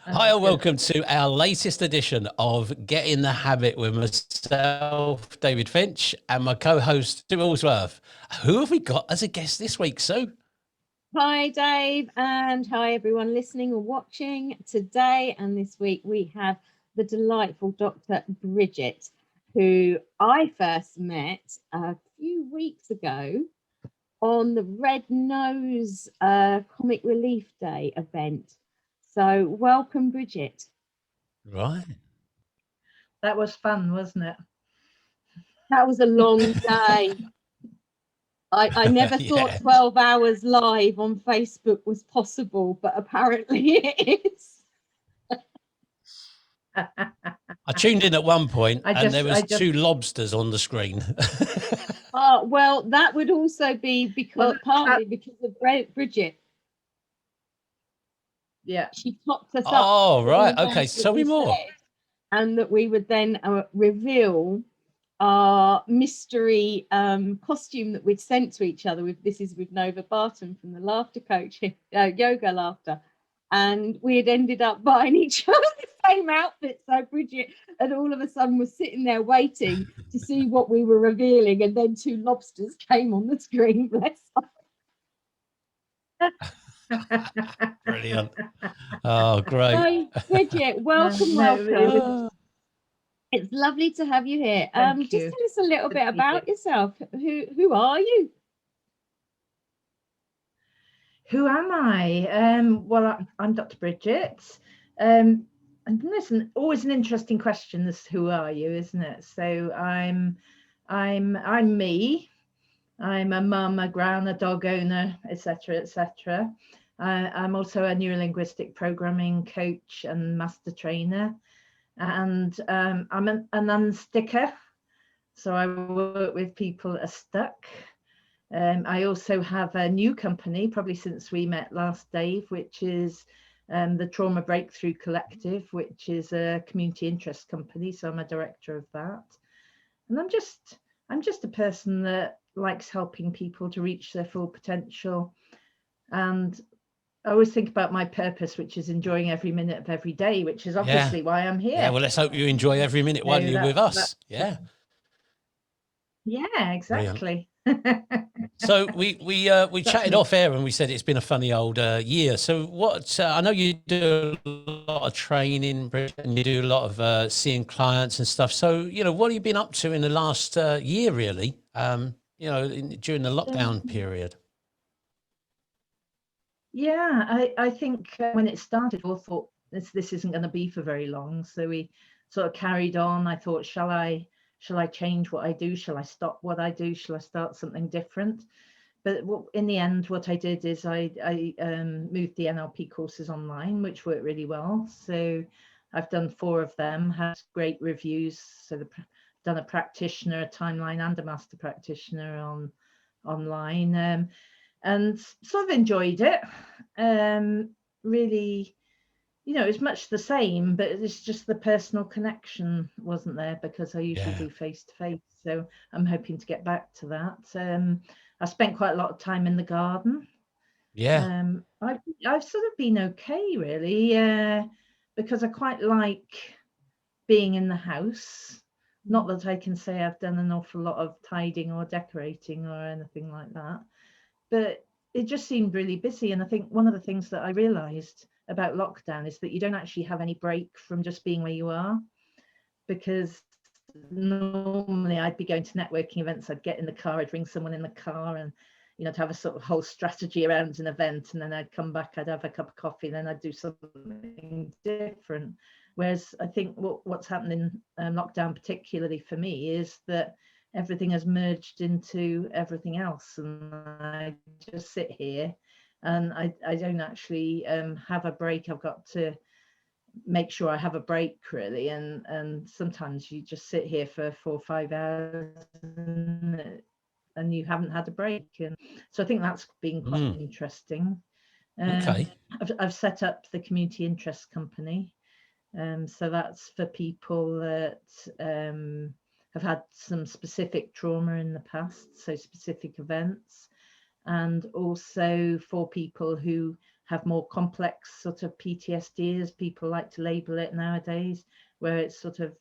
Hi, and welcome to our latest edition of Get in the Habit with myself, David Finch, and my co-host, Sue Allsworth. Who have we got as a guest this week, Sue? Hi, Dave, and hi, everyone listening or watching. Today and this week, we have the delightful Dr. Bridget, who I first met a few weeks ago on the Red Nose Comic Relief Day event. So welcome, Bridget. Right. That was fun, wasn't it? That was a long day. I never thought 12 hours live on Facebook was possible, but apparently it is. I tuned in at one point and there was two lobsters on the screen. Well, that would also be partly because of Bridget. Yeah. She topped us up. Oh, right. Okay. Tell me more. And that we would then reveal our mystery costume that we'd sent to each other. This is with Nova Barton from the Laughter Coach, Yoga Laughter. And we had ended up buying each other the same outfit. So Bridget and all of a sudden was sitting there waiting to see what we were revealing. And then two lobsters came on the screen. Bless her. Brilliant. Oh, great. Hi, Bridget, welcome. It's lovely to have you here. Just tell us a little bit about yourself. Who are you? Who am I? Well, I'm Dr. Bridget. And listen, always an interesting question, this who are you, isn't it? So I'm me. I'm a mum, a gran, a dog owner, etc., etc. I'm also a neurolinguistic programming coach and master trainer. And I'm an unsticker. So I work with people that are stuck. I also have a new company, probably since we met last, Dave, which is the Trauma Breakthrough Collective, which is a community interest company. So I'm a director of that. And I'm just a person that likes helping people to reach their full potential. And I always think about my purpose, which is enjoying every minute of every day, which is obviously why I'm here. Yeah, well, let's hope you enjoy every minute while you're with us. Yeah. Yeah, exactly. So we chatted off air and we said it's been a funny old year. So what, I know you do a lot of training and you do a lot of seeing clients and stuff. So, what have you been up to in the last year, really, during the lockdown period? Yeah, I think when it started, we all thought this isn't going to be for very long. So we sort of carried on. I thought, shall I change what I do? Shall I stop what I do? Shall I start something different? But in the end, what I did is I moved the NLP courses online, which worked really well. So I've done 4 of them, had great reviews. So I've done a practitioner, a timeline, and a master practitioner online. And sort of enjoyed it. Really, it's much the same, but it's just the personal connection wasn't there because I usually do face-to-face. So I'm hoping to get back to that. I spent quite a lot of time in the garden. Yeah. I've sort of been okay, really, because I quite like being in the house. Not that I can say I've done an awful lot of tidying or decorating or anything like that. But it just seemed really busy. And I think one of the things that I realized about lockdown is that you don't actually have any break from just being where you are. Because normally I'd be going to networking events, I'd get in the car, I'd ring someone in the car and, to have a sort of whole strategy around an event. And then I'd come back, I'd have a cup of coffee, and then I'd do something different. Whereas I think what's happening in lockdown, particularly for me, is that everything has merged into everything else, and I just sit here and I don't actually have a break. I've got to make sure I have a break, really, and sometimes you just sit here for 4 or 5 hours and you haven't had a break, and so I think that's been quite interesting. I've set up the community interest company, so that's for people that have had some specific trauma in the past, so specific events, and also for people who have more complex sort of PTSD, as people like to label it nowadays, where it's sort of,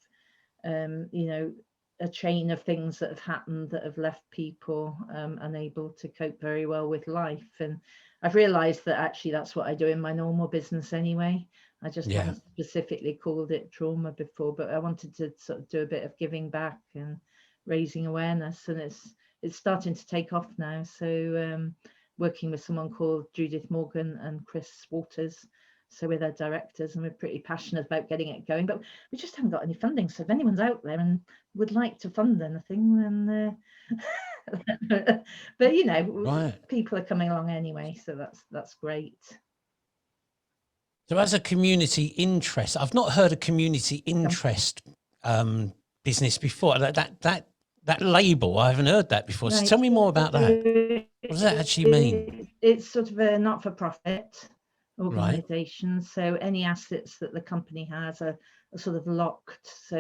you know, a chain of things that have happened that have left people unable to cope very well with life. And I've realized that actually that's what I do in my normal business anyway. I just haven't specifically called it trauma before, but I wanted to sort of do a bit of giving back and raising awareness, and it's starting to take off now. So working with someone called Judith Morgan and Chris Waters, so we're their directors, and we're pretty passionate about getting it going, but we just haven't got any funding. So if anyone's out there and would like to fund anything, then but you know, people are coming along anyway, so that's great. So as a community interest, I've not heard a community interest business before. That label, I haven't heard that before. So tell me more about that. What does that actually mean? It's sort of a not-for-profit organisation. Right. So any assets that the company has are sort of locked. So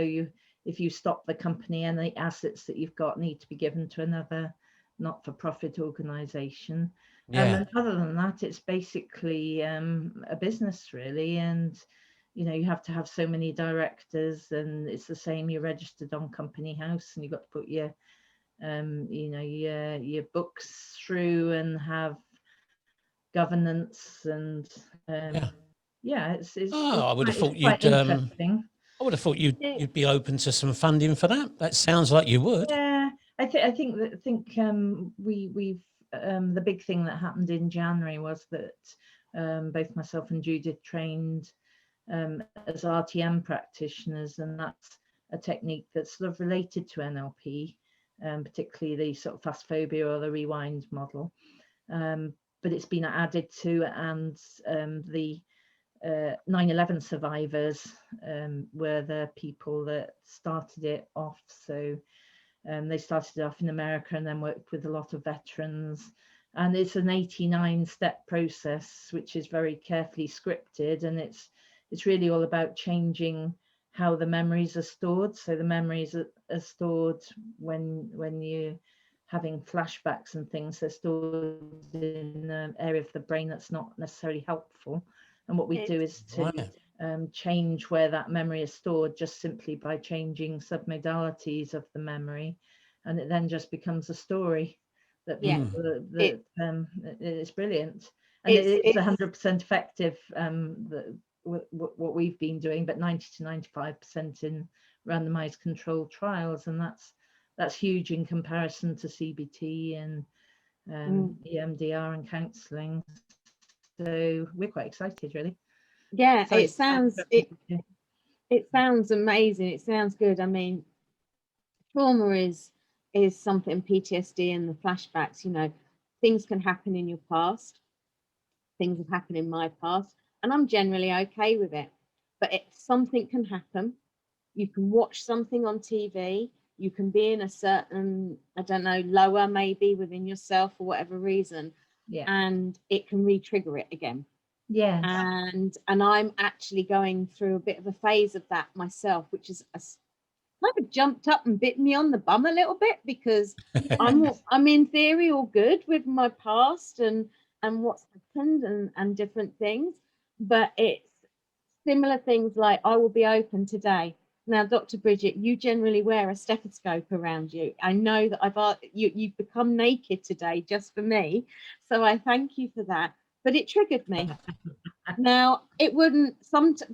if you stop the company, and the assets that you've got need to be given to another not-for-profit organisation. And other than that, it's basically a business really. And you know, you have to have so many directors, and it's the same. You're registered on Company House, and you've got to put your you know, your books through and have governance, and it's I would have thought you'd I would have thought you'd be open to some funding for that. That sounds like you would. Yeah, I think we've the big thing that happened in January was that both myself and Judith trained as RTM practitioners, and that's a technique that's sort of related to NLP, particularly the sort of fast phobia or the rewind model, but it's been added to, and the 9/11 survivors were the people that started it off. So they started off in America and then worked with a lot of veterans, and it's an 89-step process which is very carefully scripted, and it's really all about changing how the memories are stored. So the memories are stored when you're having flashbacks and things. They're stored in an area of the brain that's not necessarily helpful. And what we do is to change where that memory is stored, just simply by changing submodalities of the memory, and it then just becomes a story that it's brilliant, and it's 100% effective. What we've been doing, but 90 to 95% in randomized controlled trials, and that's huge in comparison to CBT and EMDR and counselling. So we're quite excited, really. Yeah, so it sounds amazing. It sounds good. I mean, trauma is something, PTSD and the flashbacks, you know, things can happen in your past. Things have happened in my past, and I'm generally okay with it. But something can happen. You can watch something on TV. You can be in a certain, I don't know, lower maybe within yourself for whatever reason. Yeah. And it can re-trigger it again. Yeah. And I'm actually going through a bit of a phase of that myself, which is kind of jumped up and bit me on the bum a little bit, because I'm in theory all good with my past and what's happened and different things, but it's similar things like I will be open today. Now, Dr. Bridget, you generally wear a stethoscope around you. I know that you've become naked today just for me, so I thank you for that. But it triggered me. Now, it wouldn't.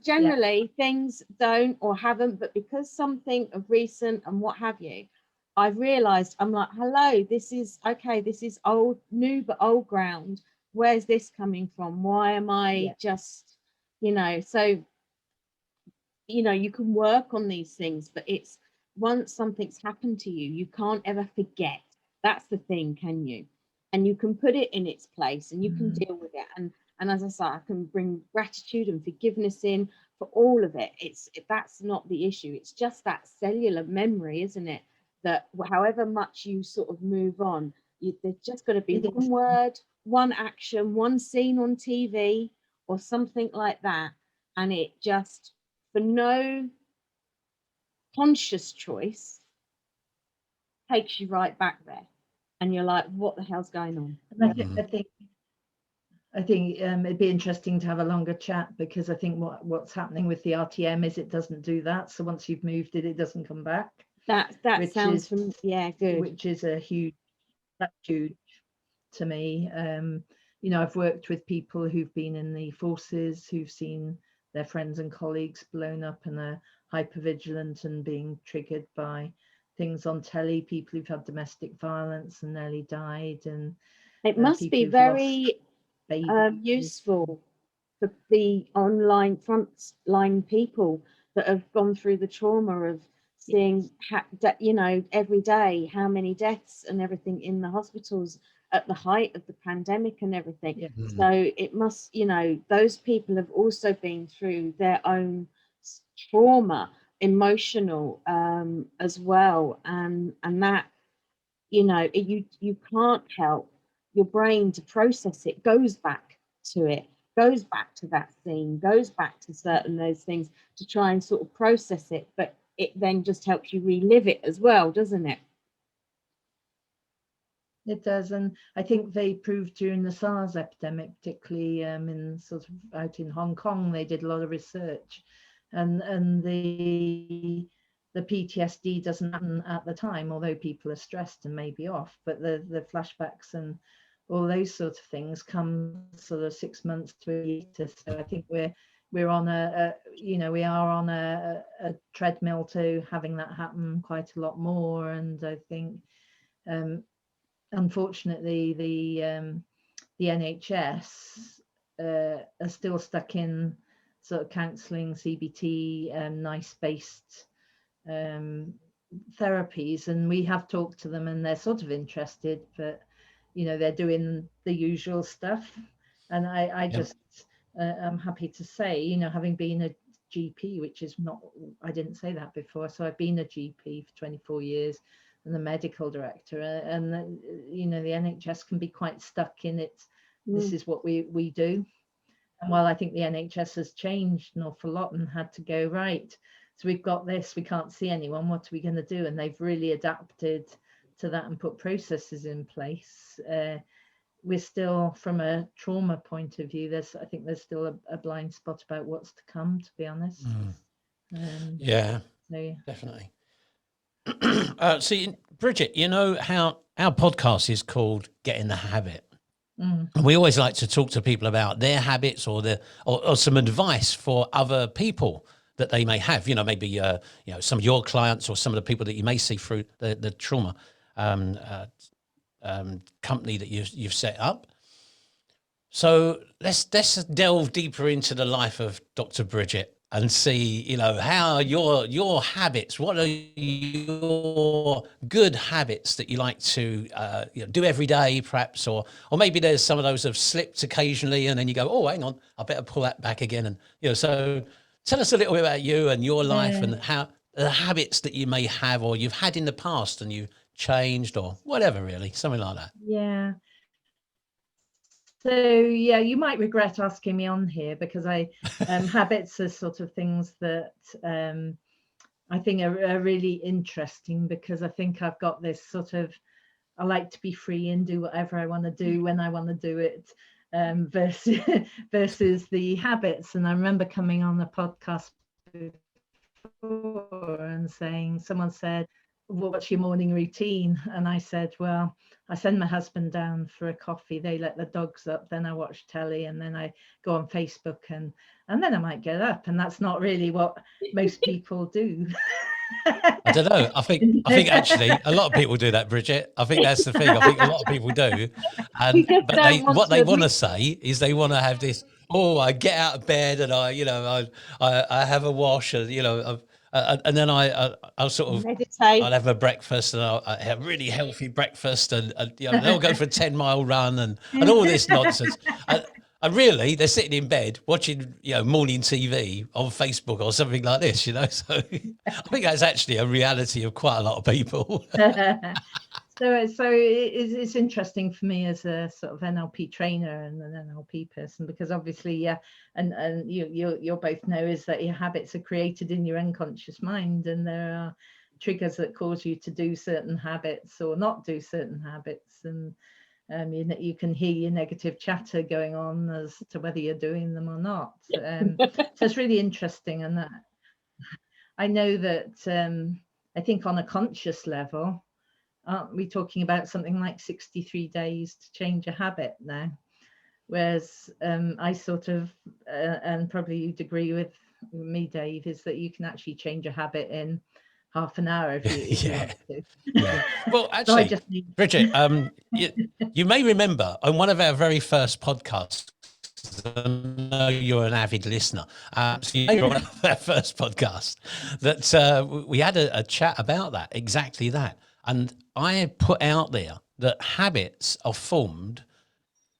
Generally things don't or haven't, but because something of recent and what have you, I've realised I'm like, hello, this is okay. This is old, new but old ground. Where's this coming from? Why am I just, you know? So, you know, you can work on these things, but it's once something's happened to you, you can't ever forget. That's the thing, can you? And you can put it in its place, and you can deal with it. And as I say, I can bring gratitude and forgiveness in for all of it. That's not the issue. It's just that cellular memory, isn't it? That however much you sort of move on, there's just got to be one word, one action, one scene on TV or something like that, and it just, for no conscious choice, takes you right back there, and you're like, what the hell's going on? And I think I think it'd be interesting to have a longer chat, because I think what's happening with the RTM is it doesn't do that. So once you've moved it, it doesn't come back. That which sounds is, good. Which is that's huge to me. You know, I've worked with people who've been in the forces, who've seen their friends and colleagues blown up and are hypervigilant and being triggered by things on telly, people who've had domestic violence and nearly died, and it must be very useful for the online frontline people that have gone through the trauma of seeing, you know, every day how many deaths and everything in the hospitals at the height of the pandemic and everything. Yeah. So it must, you know, those people have also been through their own trauma, emotional as well, and that, you know, you can't help your brain to process it, goes back to it, goes back to that scene, goes back to certain those things to try and sort of process it, but it then just helps you relive it as well, doesn't it? It does, and I think they proved during the SARS epidemic, particularly in sort of out in Hong Kong, they did a lot of research, and the PTSD doesn't happen at the time, although people are stressed and maybe off, but the flashbacks and all those sort of things come sort of 6 months to a year later. So I think we're on we are on a treadmill to having that happen quite a lot more, and I think unfortunately the NHS are still stuck in sort of counselling, CBT, NICE based therapies, and we have talked to them and they're sort of interested, but you know, they're doing the usual stuff. And I just I'm happy to say, you know, having been a GP, which is not, I didn't say that before, so I've been a GP for 24 years and the medical director, and you know, the NHS can be quite stuck in it. This is what we do. And while I think the NHS has changed an awful lot and had to go, right, so we've got this, we can't see anyone, what are we going to do? And they've really adapted to that and put processes in place. We're still, from a trauma point of view, I think there's still a blind spot about what's to come, to be honest. Yeah, definitely. See, Bridget, you know how our podcast is called Get in the Habit. And we always like to talk to people about their habits or some advice for other people that they may have, you know, maybe, you know, some of your clients or some of the people that you may see through the trauma company that you've set up. So let's delve deeper into the life of Dr. Bridget and see, you know, how your habits, what are your good habits that you like to you know, do every day, perhaps, or maybe there's some of those have slipped occasionally, and then you go, oh, hang on, I better pull that back again. And you know, so tell us a little bit about you and your life and how the habits that you may have or you've had in the past and you've changed or whatever, really, something like that. Yeah. So yeah, you might regret asking me on here, because habits are sort of things that I think are really interesting, because I think I've got this sort of, I like to be free and do whatever I want to do when I want to do it, versus the habits. And I remember coming on the podcast before and saying, someone said, what's your morning routine? And I said, well, I send my husband down for a coffee, they let the dogs up, then I watch telly, and then I go on Facebook, and then I might get up. And that's not really what most people do. I don't know. I think actually a lot of people do that, Bridget. I think that's the thing. I think a lot of people do, and but what they want to say is they want to have this. Oh, I get out of bed and I have a wash, and you know, and then I'll sort of meditate. I'll have a breakfast, and I'll have a really healthy breakfast, and you know, they'll go for a 10-mile run and all this nonsense. And really, they're sitting in bed watching, you know, morning TV on Facebook or something like this, you know. So I think that's actually a reality of quite a lot of people. So it's interesting for me as a sort of NLP trainer and an NLP person, because obviously, yeah, and you'll both know is that your habits are created in your unconscious mind, and there are triggers that cause you to do certain habits or not do certain habits, and You can hear your negative chatter going on as to whether you're doing them or not. So it's really interesting. And that I know that I think on a conscious level, aren't we talking about something like 63 days to change a habit now? Whereas I sort of, and probably you'd agree with me, Dave, is that you can actually change a habit in half an hour if you want to. Yeah. Well, So I actually, just need... Bridget, you may remember on one of our very first podcasts, I know you're an avid listener, so you know, on one of our first podcast, that we had a chat about that, exactly that. And I put out there that habits are formed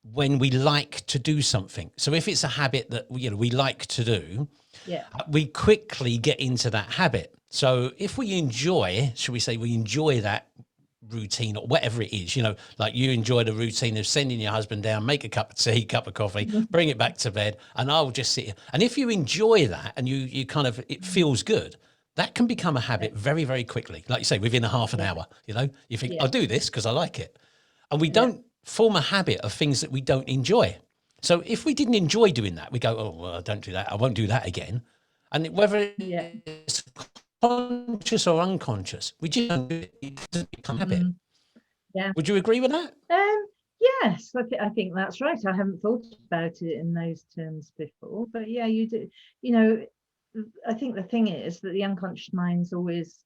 when we like to do something. So if it's a habit that we like to do, Yeah. we quickly get into that habit. So if we enjoy, should we say, we enjoy that routine or whatever it is, like you enjoy the routine of sending your husband down, make a cup of tea, cup of coffee, bring it back to bed, and I'll just sit here. And if you enjoy that and you kind of, it feels good, that can become a habit very, very quickly. Like you say, within a half an hour, you think, I'll do this because I like it. And we don't form a habit of things that we don't enjoy. So if we didn't enjoy doing that, we go, oh, well, I don't do that. I won't do that again. And whether it's conscious or unconscious, we just don't do it. It doesn't become a habit. Yeah. Would you agree with that? Yes, I think that's right. I haven't thought about it in those terms before, but yeah, you do. I think the thing is that the unconscious mind's always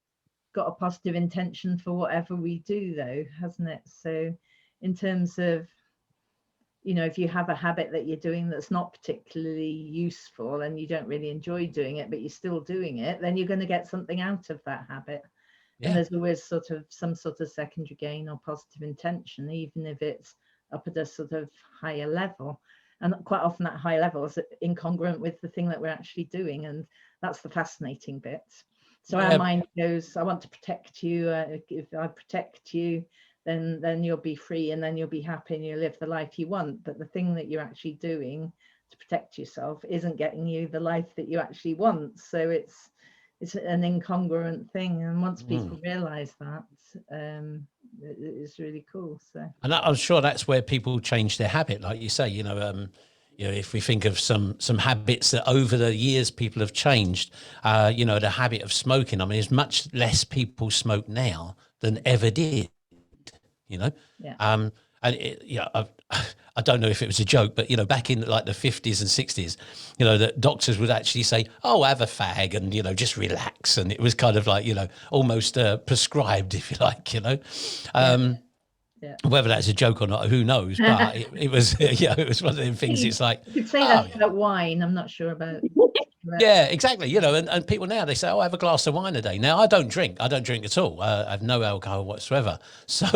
got a positive intention for whatever we do, though, hasn't it? So in terms of, if you have a habit that you're doing that's not particularly useful and you don't really enjoy doing it, but you're still doing it, then you're going to get something out of that habit. Yeah. And there's always some sort of secondary gain or positive intention, even if it's up at a sort of higher level. And quite often that high level is incongruent with the thing that we're actually doing. And that's the fascinating bit. So our mind goes, I want to protect you. If I protect you, then you'll be free and then you'll be happy and you'll live the life you want. But the thing that you're actually doing to protect yourself isn't getting you the life that you actually want. So it's an incongruent thing. And once people realize that, it's really cool. So, and I'm sure that's where people change their habit. Like you say, if we think of some habits that over the years people have changed, the habit of smoking. I mean, there's much less people smoke now than ever did. And I don't know if it was a joke, but back in like the 50s and 60s, that doctors would actually say, "Oh, have a fag and just relax," and it was kind of like almost prescribed, if you like, Whether that's a joke or not, who knows? But it was, it was one of them things. It's like you could say that about wine. I'm not sure about. Yeah, exactly. And people now, they say, "Oh, I have a glass of wine a day." Now, I don't drink at all. I have no alcohol whatsoever. So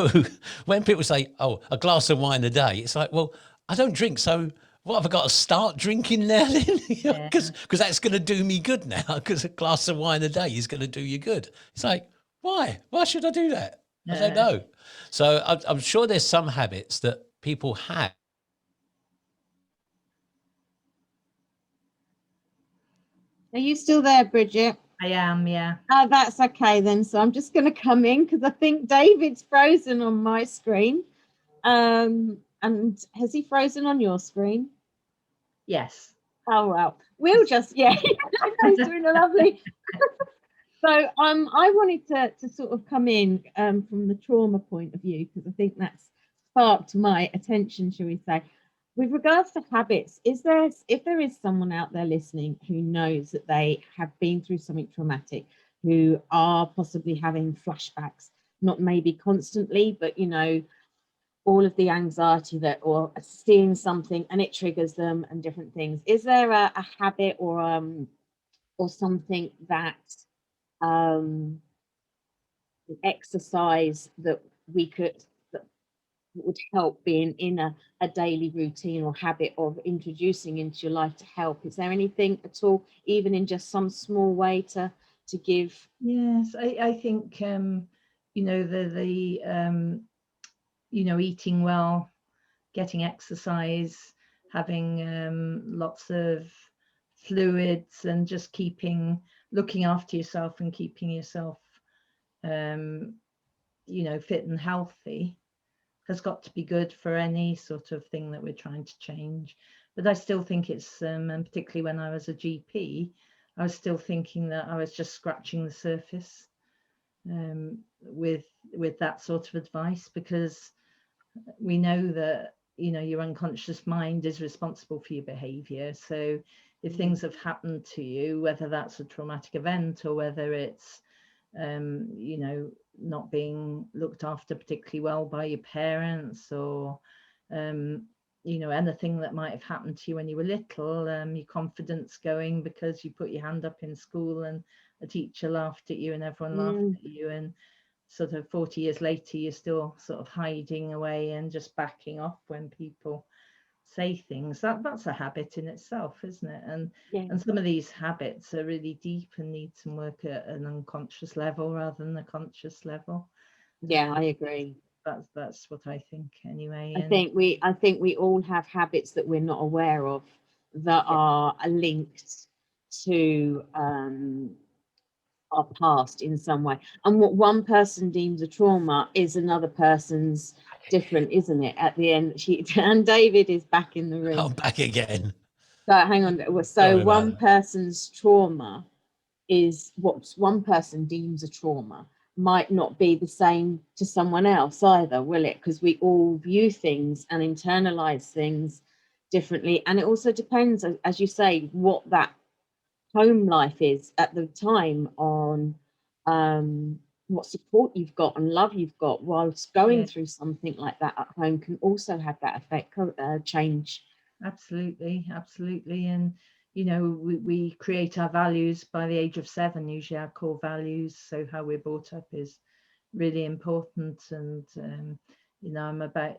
when people say, "Oh, a glass of wine a day," it's like, well, I don't drink. So what, have I got to start drinking now then? Because that's going to do me good now, because a glass of wine a day is going to do you good. It's like, why? Why should I do that? I don't know. So I'm sure there's some habits that people have. Are you still there, Bridget? I am, yeah. Oh, that's okay then. So I'm just going to come in because I think David's frozen on my screen. And has he frozen on your screen? Yes. Oh, well, we'll just, he's doing a lovely. So I wanted to sort of come in from the trauma point of view, because I think that's sparked my attention, shall we say. With regards to habits, if there is someone out there listening who knows that they have been through something traumatic, who are possibly having flashbacks, not maybe constantly, but all of the anxiety or seeing something and it triggers them and different things. Is there a habit or something that exercise that would help being in a daily routine or habit of introducing into your life to help? Is there anything at all, even in just some small way to give? Yes, I think eating well, getting exercise, having lots of fluids, and just looking after yourself and keeping yourself fit and healthy has got to be good for any sort of thing that we're trying to change. But I still think it's, and particularly when I was a GP, I was still thinking that I was just scratching the surface with that sort of advice, because we know that, you know, your unconscious mind is responsible for your behavior. So if things have happened to you, whether that's a traumatic event or whether it's you know, not being looked after particularly well by your parents, or you know, anything that might have happened to you when you were little, your confidence going because you put your hand up in school and a teacher laughed at you and everyone laughed at you, and sort of 40 years later you're still sort of hiding away and just backing off when people say things. That's a habit in itself, isn't it? And some of these habits are really deep and need some work at an unconscious level rather than a conscious level. I agree. That's what I think anyway. I think we all have habits that we're not aware of that are linked to our past in some way, and what one person deems a trauma is another person's different, isn't it? At the end, and David is back in the room. I'm back again. So hang on. So one person's trauma is what one person deems a trauma might not be the same to someone else either, will it? Because we all view things and internalize things differently, and it also depends, as you say, what that home life is at the time, on what support you've got and love you've got whilst going through something like that at home can also have that effect, change. Absolutely. And you know, we create our values by the age of 7, usually our core values. So how we're brought up is really important. And you know, I'm about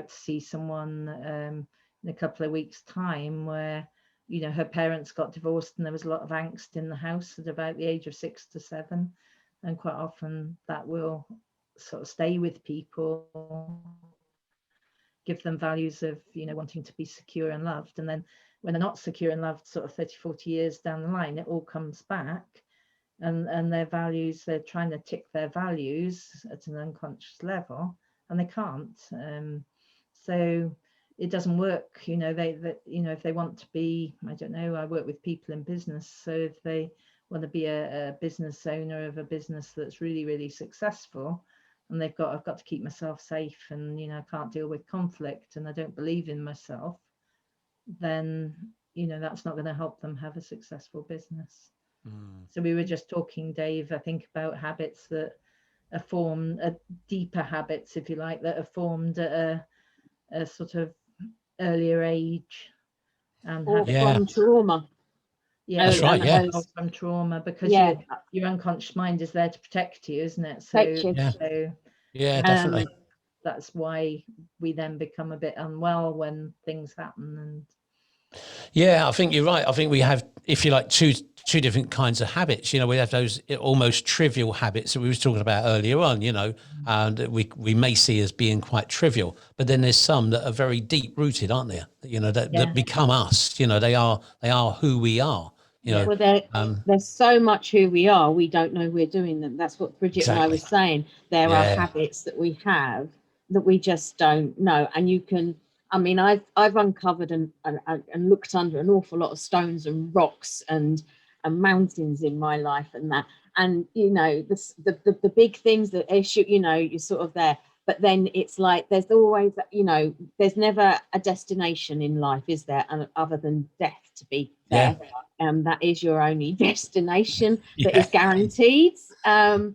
to see someone in a couple of weeks' time where, you know, her parents got divorced and there was a lot of angst in the house at about the age of 6 to 7, and quite often that will sort of stay with people, give them values of, you know, wanting to be secure and loved, and then when they're not secure and loved sort of 30-40 years down the line, it all comes back, and their values, they're trying to tick their values at an unconscious level and they can't. So it doesn't work, you know. They you know, if they want to be, I don't know, I work with people in business, so if they want to be a business owner of a business that's really, really successful, and I've got to keep myself safe, and, you know, I can't deal with conflict, and I don't believe in myself, then, you know, that's not going to help them have a successful business. So we were just talking, Dave, I think, about habits that are formed, deeper habits, if you like, that are formed at a sort of earlier age, and from trauma. That's right. From trauma, because your unconscious mind is there to protect you, isn't it? So Definitely. That's why we then become a bit unwell when things happen. And I think you're right. I think we have, if you like, two different kinds of habits. You know, we have those almost trivial habits that we were talking about earlier on, you know, and we may see as being quite trivial, but then there's some that are very deep rooted, aren't there? You know, that become us. You know, they are who we are. You know, well, there's so much who we are, we don't know we're doing them. That's what Bridget and I was saying. There are habits that we have that we just don't know. And you can, I mean, I've uncovered and looked under an awful lot of stones and rocks and mountains in my life, and that, and, you know, the big things that issue, you know, you're sort of there. But then it's like there's always, you know, there's never a destination in life, is there, other than death, to be fair. That is your only destination that is guaranteed. But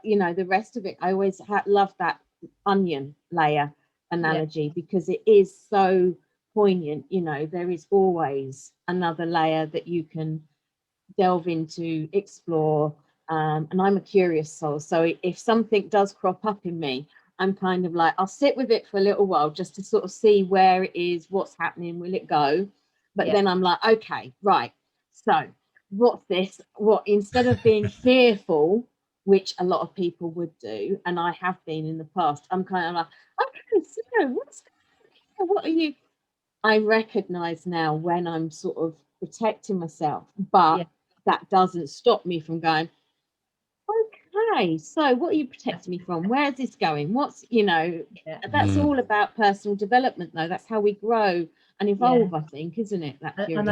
you know, the rest of it, I always love that onion layer analogy, because it is so poignant. You know, there is always another layer that you can delve into, explore. And I'm a curious soul, so if something does crop up in me, I'm kind of like, I'll sit with it for a little while just to sort of see where it is, what's happening, will it go? But then I'm like, okay, right, so what's this? What, instead of being fearful, which a lot of people would do, and I have been in the past, I'm kind of like, okay, so what are you? I recognize now when I'm sort of protecting myself, but that doesn't stop me from going, Okay, so what are you protecting me from? Where's this going? What's, that's Mm. all about personal development, though. That's how we grow and evolve, I think, isn't it? That And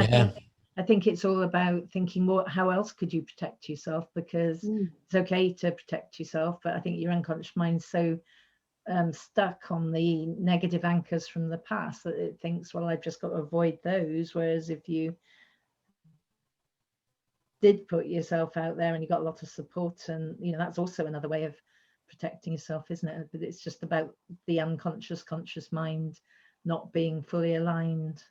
I think it's all about thinking, how else could you protect yourself? Because it's okay to protect yourself, but I think your unconscious mind's so stuck on the negative anchors from the past that it thinks, well, I've just got to avoid those. Whereas if you did put yourself out there and you got a lot of support, and that's also another way of protecting yourself, isn't it? But it's just about the unconscious conscious mind not being fully aligned.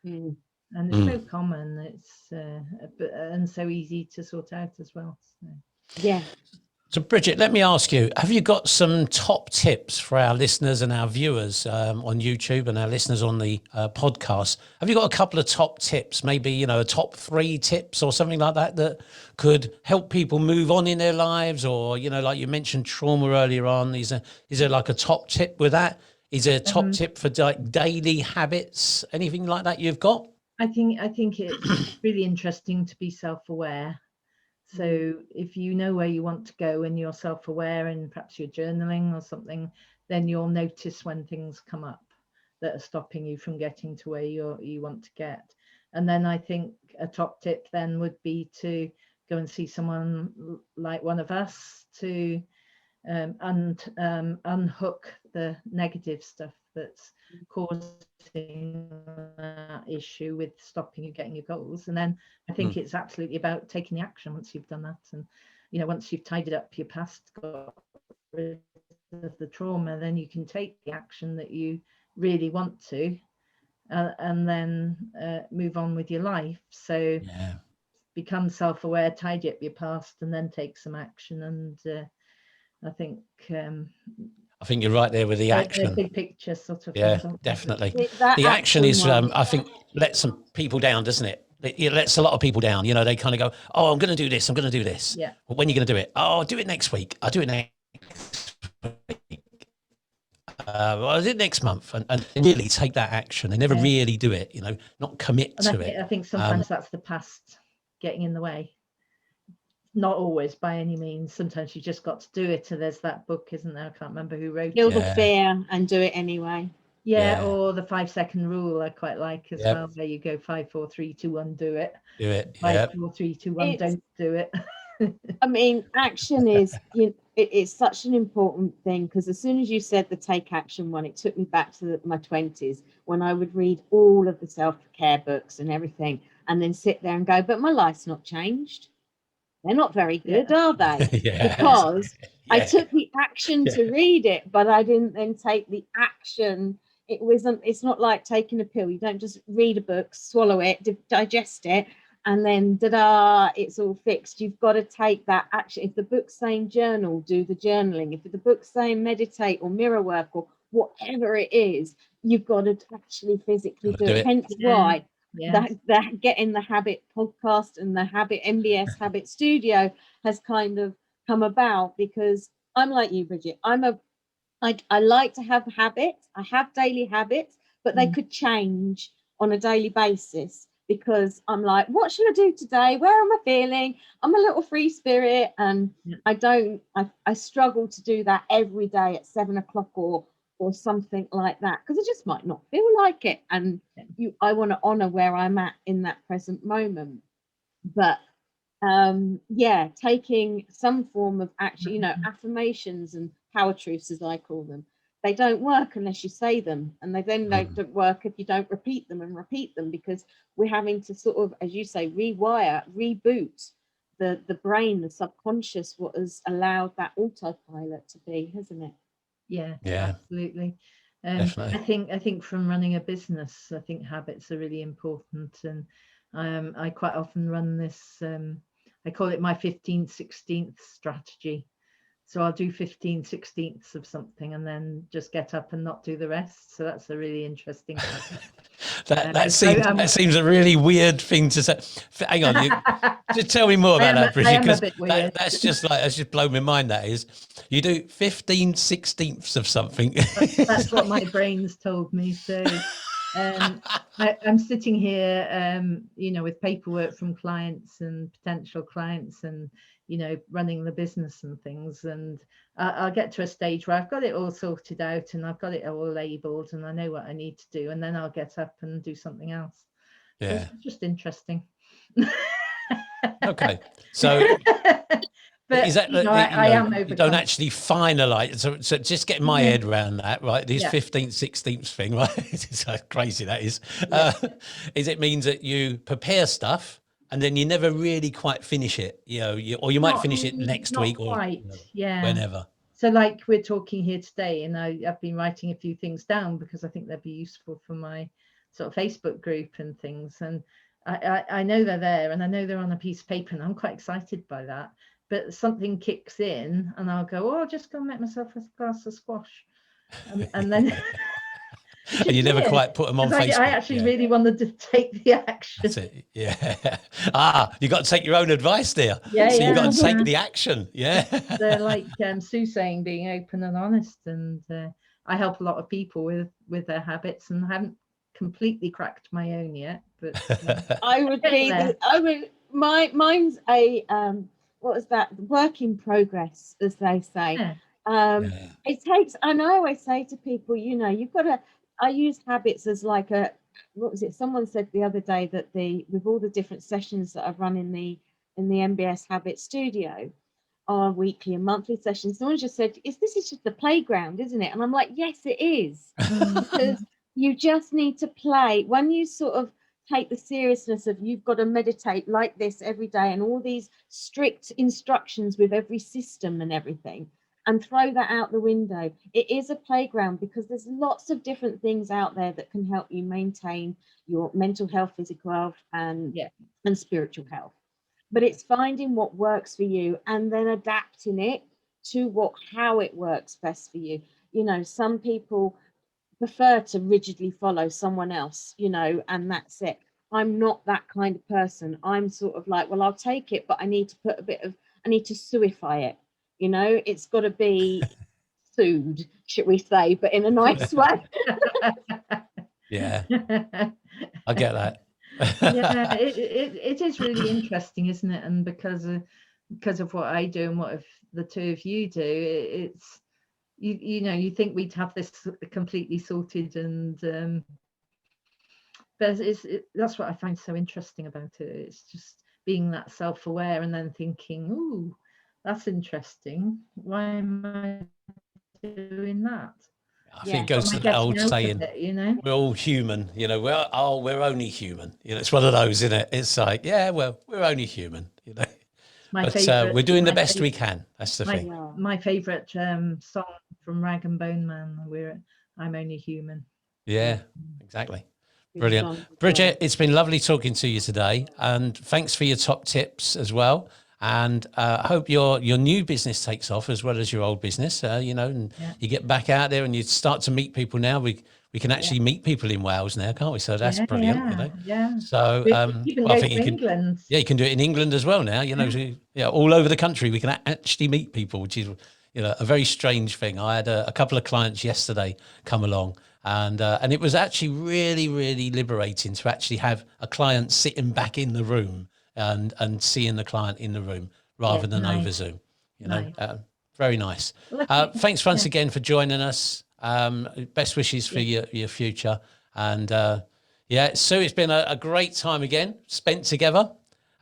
And it's so common, it's and so easy to sort out as well. So Bridget, let me ask you, have you got some top tips for our listeners and our viewers on YouTube and our listeners on the podcast? Have you got a couple of top tips, maybe, a top 3 tips or something like that that could help people move on in their lives? Or, like you mentioned trauma earlier on, is there like a top tip with that? Is there a top tip for daily habits? Anything like that you've got? I think it's really interesting to be self-aware. So if you know where you want to go and you're self-aware and perhaps you're journaling or something, then you'll notice when things come up that are stopping you from getting to where you want to get. And then I think a top tip then would be to go and see someone like one of us to unhook the negative stuff that's causing that issue with stopping you getting your goals. And then I think it's absolutely about taking the action once you've done that. And once you've tidied up your past, got rid of the trauma, then you can take the action that you really want to, and then move on with your life. So become self-aware, tidy up your past, and then take some action. And I think you're right there with the action. Big picture sort of. Yeah, definitely. The action is, I think, lets some people down, doesn't it? It lets a lot of people down. They kind of go, oh, I'm going to do this. I'm going to do this. Yeah. But when are you going to do it? Oh, I'll do it next week. I'll do it next week. I'll do it next month. And really take that action. They never really do it, not commit to it. I think sometimes that's the past getting in the way. Not always by any means. Sometimes you just got to do it. And there's that book, isn't there? I can't remember who wrote it. Kill the fear and do it anyway. Or the 5-second rule I quite like as well. There you go, 5, 4, 3, 2, 1, do it. Do it. 5, 4, 3, 2, 1, don't do it. I mean, action is, it's such an important thing, because as soon as you said the take action one, it took me back to my 20s when I would read all of the self-care books and everything and then sit there and go, but my life's not changed. They're not very good, are they? Because I took the action to read it, but I didn't then take the action. It's not like taking a pill. You don't just read a book, swallow it, digest it, and then it's all fixed. You've got to take that action. If the book's saying journal, do the journaling. If the book's saying meditate or mirror work or whatever it is, you've got to actually physically do it. Hence why that Get in the Habit podcast and the MBS Habit Studio has kind of come about, because I'm like you, Bridget. I like to have habits. I have daily habits, but they could change on a daily basis, because I'm like, what should I do today? Where am I feeling? I'm a little free spirit, and I struggle to do that every day at 7 o'clock or something like that, because I just might not feel like it. And I want to honor where I'm at in that present moment. But taking some form of action, affirmations and power truths, as I call them, they don't work unless you say them, and they then don't work if you don't repeat them, because we're having to sort of, as you say, reboot the brain, the subconscious, what has allowed that autopilot to be, hasn't it? Yeah, absolutely. I think from running a business, I think habits are really important, and I quite often run this, I call it my 15/16 strategy. So I'll do 15/16 of something and then just get up and not do the rest. So that's a really interesting habit. that seems a really weird thing to say. Hang on, just tell me more about that, Bridget, because that's just blown my mind. That is, you do 15/16 of something. That's what my brain's told me. So I'm sitting here, with paperwork from clients and potential clients, and running the business and things, and I'll get to a stage where I've got it all sorted out and I've got it all labeled and I know what I need to do, and then I'll get up and do something else. Yeah. So it's just interesting. Okay. So but is that I am you don't actually finalize? So just getting my head around that, right? This 15th, 16th thing, right? It's how crazy that is. Is it means that you prepare stuff and then you never really quite finish it, or you might finish it next week or whenever. So like we're talking here today, and I've been writing a few things down because I think they'd be useful for my sort of Facebook group and things. And I know they're there and I know they're on a piece of paper, and I'm quite excited by that. But something kicks in and I'll go, I'll just go and make myself a glass of squash. And then... and you never quite put them on Facebook. I actually really wanted to take the action. That's it. Yeah. You got to take your own advice there. Yeah. So you got to take the action. Yeah. They're like Sue saying, being open and honest. And I help a lot of people with their habits, and I haven't completely cracked my own yet. But mine's a what was that? Work in progress, as they say. It takes, and I always say to people, you've got to. I use habits as like what was it? Someone said the other day that with all the different sessions that I've run in the MBS Habit Studio, are weekly and monthly sessions. Someone just said, this is just the playground, isn't it? And I'm like, yes, it is. Because you just need to play. When you sort of take the seriousness of you've got to meditate like this every day and all these strict instructions with every system and everything, and throw that out the window. It is a playground because there's lots of different things out there that can help you maintain your mental health, physical health, and spiritual health. But it's finding what works for you and then adapting it to how it works best for you. Some people prefer to rigidly follow someone else, and that's it. I'm not that kind of person. I'm sort of like, well, I'll take it, but I need to I need to suify it. It's got to be sued, should we say, but in a nice way. Yeah, I get that. Yeah, it is really interesting, isn't it? And because of what I do and what the two of you do, it's you think we'd have this completely sorted, and but that's what I find so interesting about it. It's just being that self-aware and then thinking, ooh, that's interesting. Why am I doing that? I think it goes to the old saying, we're all human, we're only human. It's one of those, isn't it? It's like, we're only human, But we're doing the best we can. That's the thing. My favourite song from Rag and Bone Man, I'm Only Human. Yeah, exactly. Brilliant. Bridget, it's been lovely talking to you today, and thanks for your top tips as well. And I hope your new business takes off as well as your old business, and you get back out there and you start to meet people now. We can actually meet people in Wales now, can't we? So that's brilliant, Yeah. So I think you can, you can do it in England as well now, So, all over the country we can actually meet people, which is, a very strange thing. I had a couple of clients yesterday come along, and it was actually really, really liberating to actually have a client sitting back in the room and seeing the client in the room rather than over Zoom, very nice. Thanks once again for joining us. Best wishes for your future. And Sue, it's been a great time again spent together.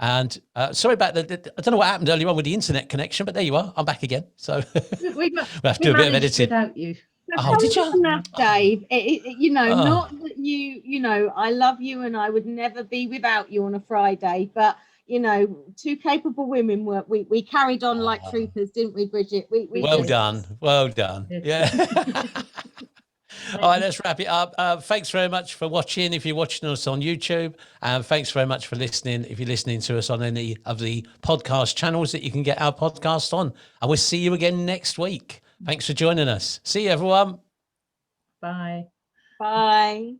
And sorry about I don't know what happened earlier on with the internet connection, but there you are. I'm back again. So we'll have to do a bit of editing. Without you. Oh, did you? Enough, Dave. Not that you, I love you and I would never be without you on a Friday, but two capable women we carried on like troopers, didn't we, Bridget? We well done. Yeah. All right, let's wrap it up. Thanks very much for watching if you're watching us on YouTube, and thanks very much for listening if you're listening to us on any of the podcast channels that you can get our podcast on. And we'll see you again next week. Thanks for joining us. See you, everyone. Bye. Bye.